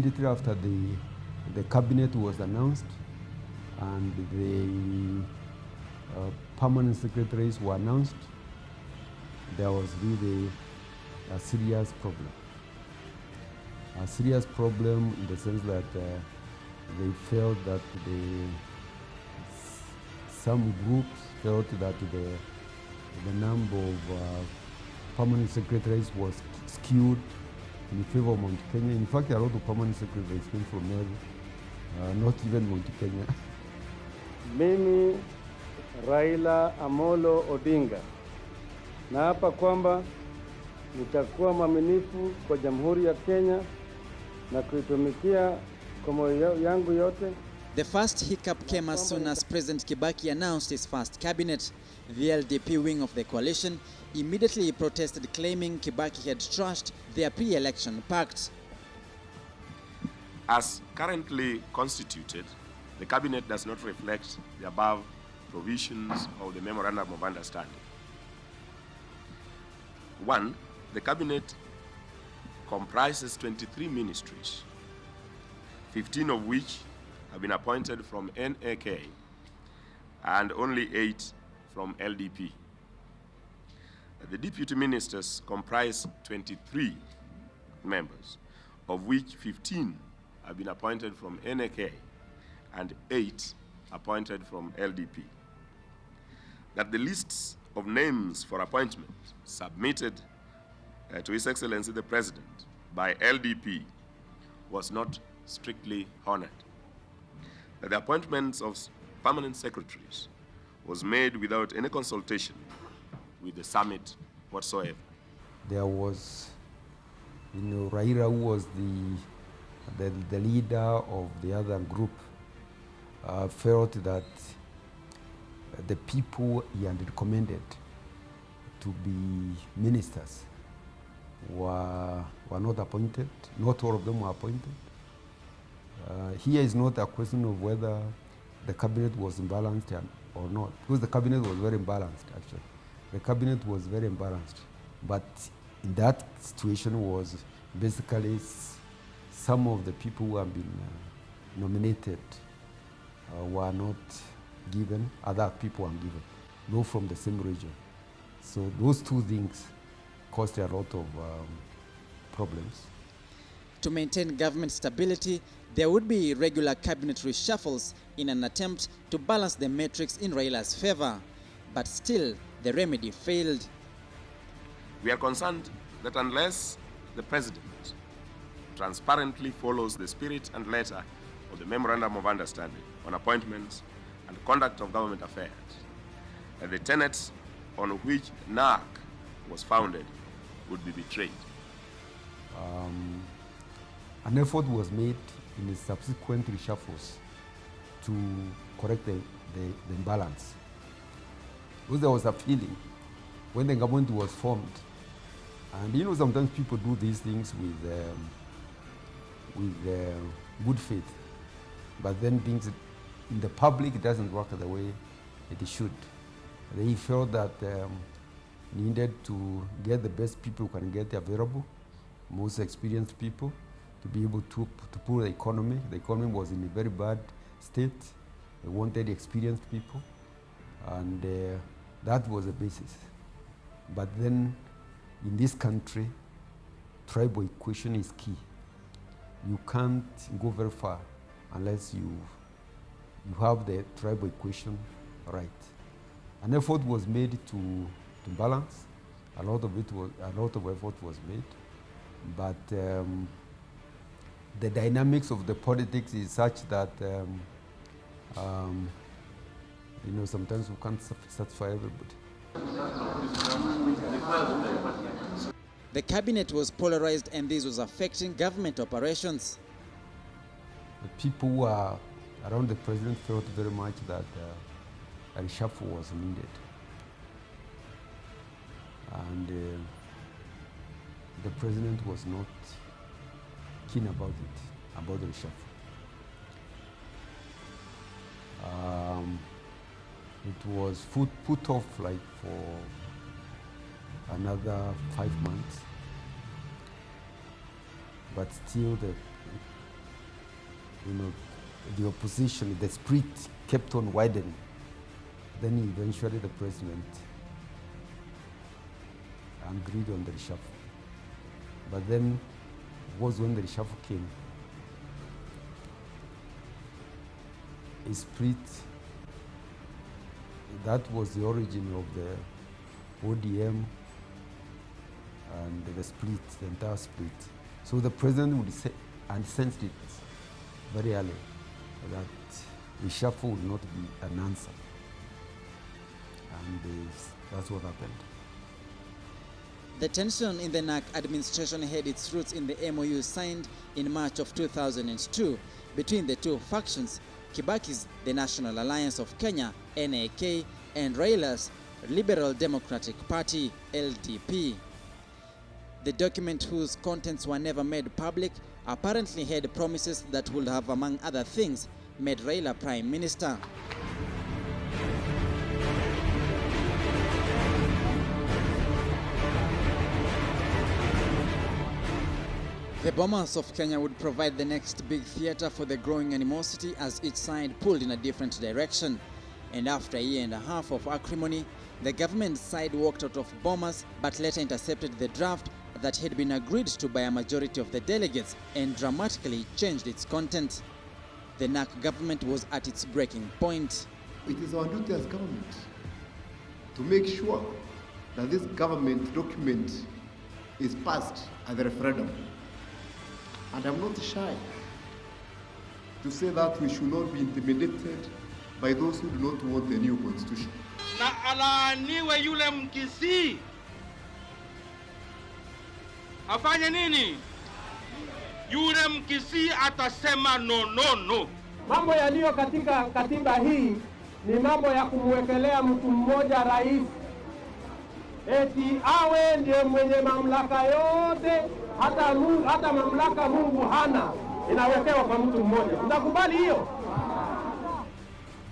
immediately after the cabinet was announced and the permanent secretaries were announced, there was really a serious problem. A serious problem in the sense that they felt that some groups felt that the number of permanent secretaries was skewed in favor of Mount Kenya. In fact, a lot of permanent secretaries came from Meru, not even Mount Kenya. Mimi Raila Amolo Odinga naapa kwamba nitakuwa mwaminifu kwa Jamhuri ya Kenya na kuitumikia kwa moyo yangu yote. The first hiccup came as soon as President Kibaki announced his first cabinet. The LDP wing of the coalition immediately protested, claiming Kibaki had trashed their pre-election pact. As currently constituted, the cabinet does not reflect the above provisions of the Memorandum of Understanding. 1. The cabinet comprises 23 ministries, 15 of which have been appointed from NAK and only 8 from LDP. The deputy ministers comprise 23 members, of which 15 have been appointed from NAK and 8 appointed from LDP. That the lists of names for appointment submitted to His Excellency the President by LDP was not strictly honored. That the appointments of permanent secretaries was made without any consultation with the summit whatsoever. There was, Raila, who was the leader of the other group, felt that the people he had recommended to be ministers were not appointed. Not all of them were appointed. Here is not a question of whether the cabinet was imbalanced or not, because the cabinet was very imbalanced, actually. The cabinet was very imbalanced. But in that situation was basically some of the people who have been nominated were not given, other people were given, not from the same region. So those two things caused a lot of problems. To maintain government stability, there would be regular cabinet reshuffles in an attempt to balance the matrix in Raila's favor. But still, the remedy failed. We are concerned that unless the President transparently follows the spirit and letter of the Memorandum of Understanding on appointments and conduct of government affairs, and the tenets on which NARC was founded would be betrayed. An effort was made in the subsequent reshuffles to correct the imbalance. Because there was a feeling when the government was formed, and sometimes people do these things with good faith, but then things in the public it doesn't work the way it should. They felt that needed to get the best people who can get available, most experienced people, to be able to pull the economy. The economy was in a very bad state. They wanted experienced people, and that was the basis. But then in this country, tribal equation is key. You can't go very far unless you have the tribal equation right. An effort was made to balance. A lot of effort was made, but the dynamics of the politics is such that sometimes we can't satisfy everybody. The cabinet was polarized, and this was affecting government operations. The people who are around the president felt very much that a reshuffle was needed. And the president was not keen about it, about the reshuffle. It was put off like for another 5 months, but still the opposition, the split kept on widening. Then eventually the president agreed on the reshuffle. But then was when the reshuffle came, a split. That was the origin of the ODM and the split, the entire split. So the president would say, and sensed it very early, that reshuffle would not be an answer. And that's what happened. The tension in the NAC administration had its roots in the MOU signed in March of 2002 between the two factions, Kibaki's the National Alliance of Kenya, NAK, and Raila's Liberal Democratic Party, LDP. The document, whose contents were never made public, apparently had promises that would have, among other things, made Raila Prime Minister. The Bomas of Kenya would provide the next big theatre for the growing animosity as each side pulled in a different direction. And after a year and a half of acrimony, the government side walked out of Bomas but later intercepted the draft that had been agreed to by a majority of the delegates and dramatically changed its content. The NAC government was at its breaking point. It is our duty as government to make sure that this government document is passed at the referendum. And I'm not shy to say that we should not be intimidated by those who do not want a new constitution. Na alaaniwe yule Mkisii. Afanye nini? Yule Mkisii atasema no no no. Mambo yaliyo katika katiba hii ni mambo ya kumwekelea mtu mmoja rais, eti awe ndiye mwenye mamlaka yote, hata mamlaka Mungu hana, inawekewa kwa mtu mmoja. Unakubali hiyo?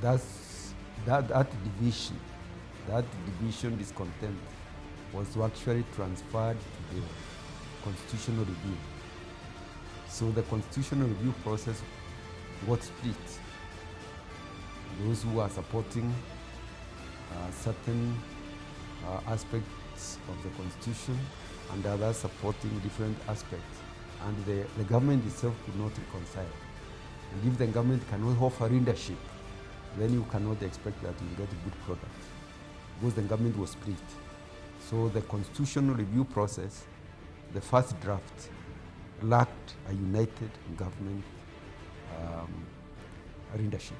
That division discontent was actually transferred to the constitutional review. So the constitutional review process got split. Those who are supporting certain aspects of the constitution and others supporting different aspects. And the government itself could not reconcile. And if the government cannot offer leadership, then you cannot expect that you get a good product, because the government was split. So the constitutional review process, the first draft, lacked a united government leadership.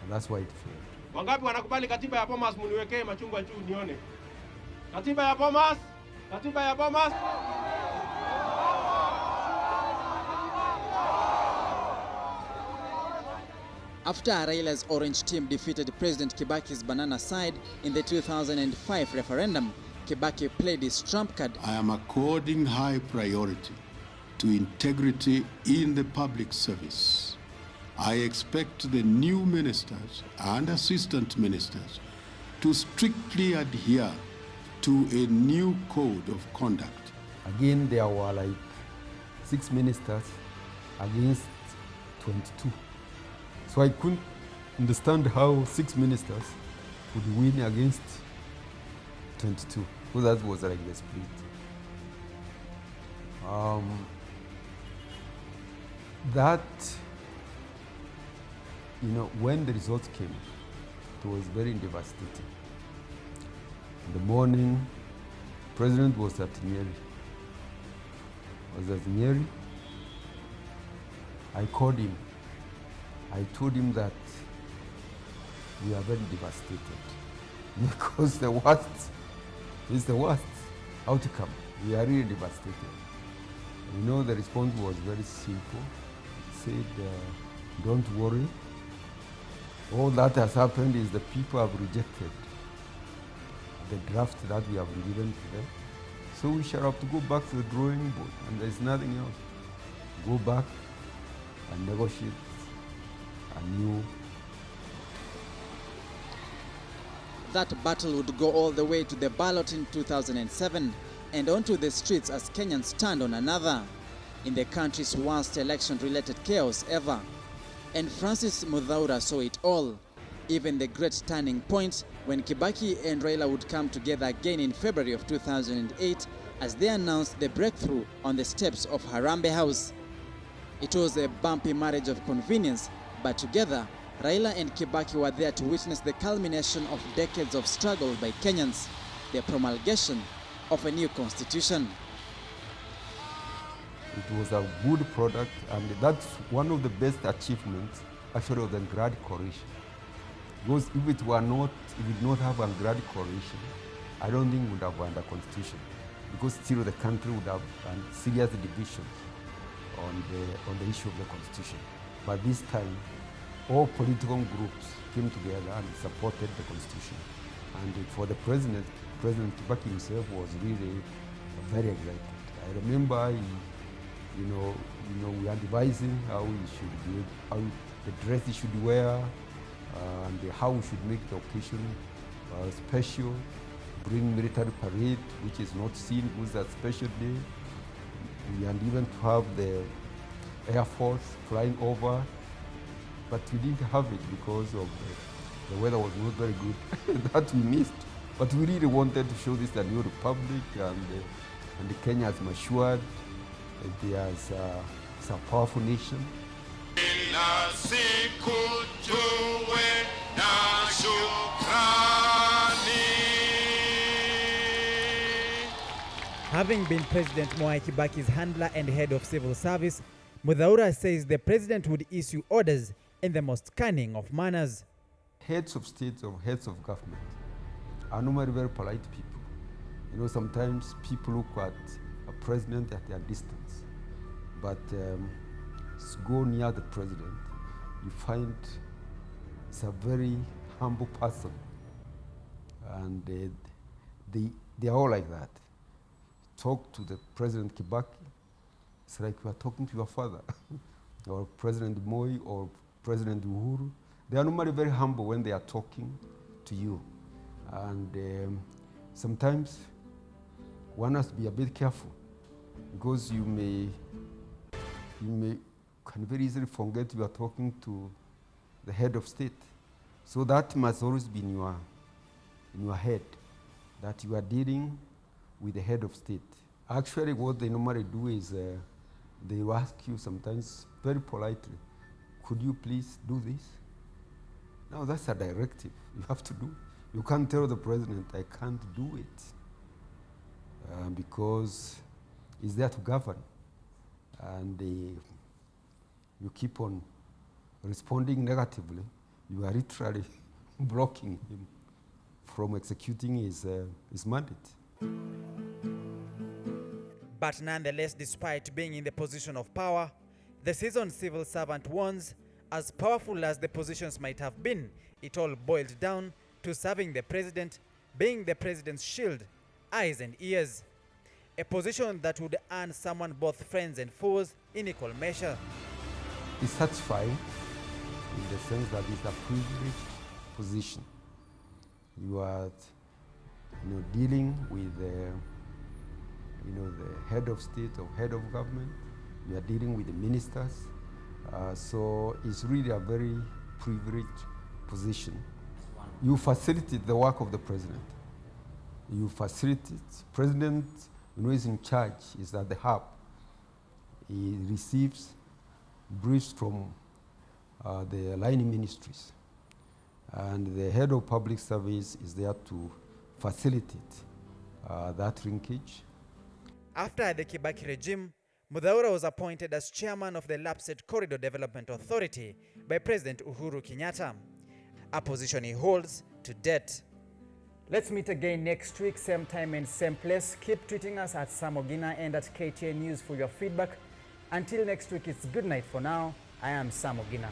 And that's why it failed. Wangapi wanakubali katiba ya Bomas? Muniwekee machungwa juu nione. Katiba ya Bomas! Katiba ya Bomas! After Raila's Orange team defeated President Kibaki's Banana side in the 2005 referendum, Kibaki played his trump card. I am according high priority to integrity in the public service. I expect the new ministers and assistant ministers to strictly adhere to a new code of conduct. Again, there were like 6 ministers against 22. So I couldn't understand how 6 ministers would win against 22. So that was like the split. When the results came, it was very devastating. In the morning, the president was at Nyeri. I called him. I told him that we are very devastated because the worst is the worst outcome. We are really devastated. The response was very simple. He said, don't worry. All that has happened is the people have rejected the draft that we have given to them. So we shall have to go back to the drawing board, and there's nothing else. Go back and negotiate anew. That battle would go all the way to the ballot in 2007 and onto the streets as Kenyans turned on another in the country's worst election-related chaos ever. And Francis Muthaura saw it all, even the great turning point when Kibaki and Raila would come together again in February of 2008 as they announced the breakthrough on the steps of Harambee House. It was a bumpy marriage of convenience, but together, Raila and Kibaki were there to witness the culmination of decades of struggle by Kenyans, the promulgation of a new constitution. It was a good product, and that's one of the best achievements actually of the Grand Coalition. Because if it did not have a Grand Coalition, I don't think we would have won the constitution, because still the country would have serious divisions on the issue of the constitution. But this time, all political groups came together and supported the constitution. And for the President Kibaki himself was really very excited. I remember we are devising how he should be, how the dress he should wear, and how we should make the occasion special, bring military parade, which is not seen, which is a special day, and even to have the Air Force flying over. But we didn't have it because of the weather was not very good. That we missed. But we really wanted to show this the new republic, and Kenya has matured. It is a powerful nation. Having been President Mwai Kibaki's handler and head of civil service, Muthaura says the president would issue orders in the most cunning of manners. Heads of state or heads of government are normally very polite people. Sometimes people look at a president at a distance, but go near the president, you find it's a very humble person, and they are all like that. Talk to the President Kibaki, it's like you are talking to your father, or President Moi or President Uhuru. They are normally very humble when they are talking to you, and sometimes one has to be a bit careful, because you can very easily forget you are talking to the head of state. So that must always be in your head, that you are dealing with the head of state. Actually, what they normally do is they will ask you sometimes very politely, could you please do this? Now that's a directive you have to do. You can't tell the president, I can't do it, because he's there to govern. And you keep on responding negatively, you are literally blocking him from executing his mandate. But nonetheless, despite being in the position of power, the seasoned civil servant warns, as powerful as the positions might have been, it all boiled down to serving the president, being the president's shield, eyes and ears. A position that would earn someone both friends and foes in equal measure. It's satisfying in the sense that it's a privileged position. You are dealing with the head of state or head of government. You are dealing with the ministers. So it's really a very privileged position. You facilitate the work of the president. You facilitate. President, is in charge, is at the hub. He receives briefs from the aligning ministries. And the head of public service is there to facilitate that linkage. After the Kibaki regime, Muthaura was appointed as chairman of the Lapsset Corridor Development Authority by President Uhuru Kenyatta, a position he holds to date. Let's meet again next week, same time and same place. Keep tweeting us at Sam Ogina and at KTN News for your feedback. Until next week, it's good night for now. I am Sam Ogina.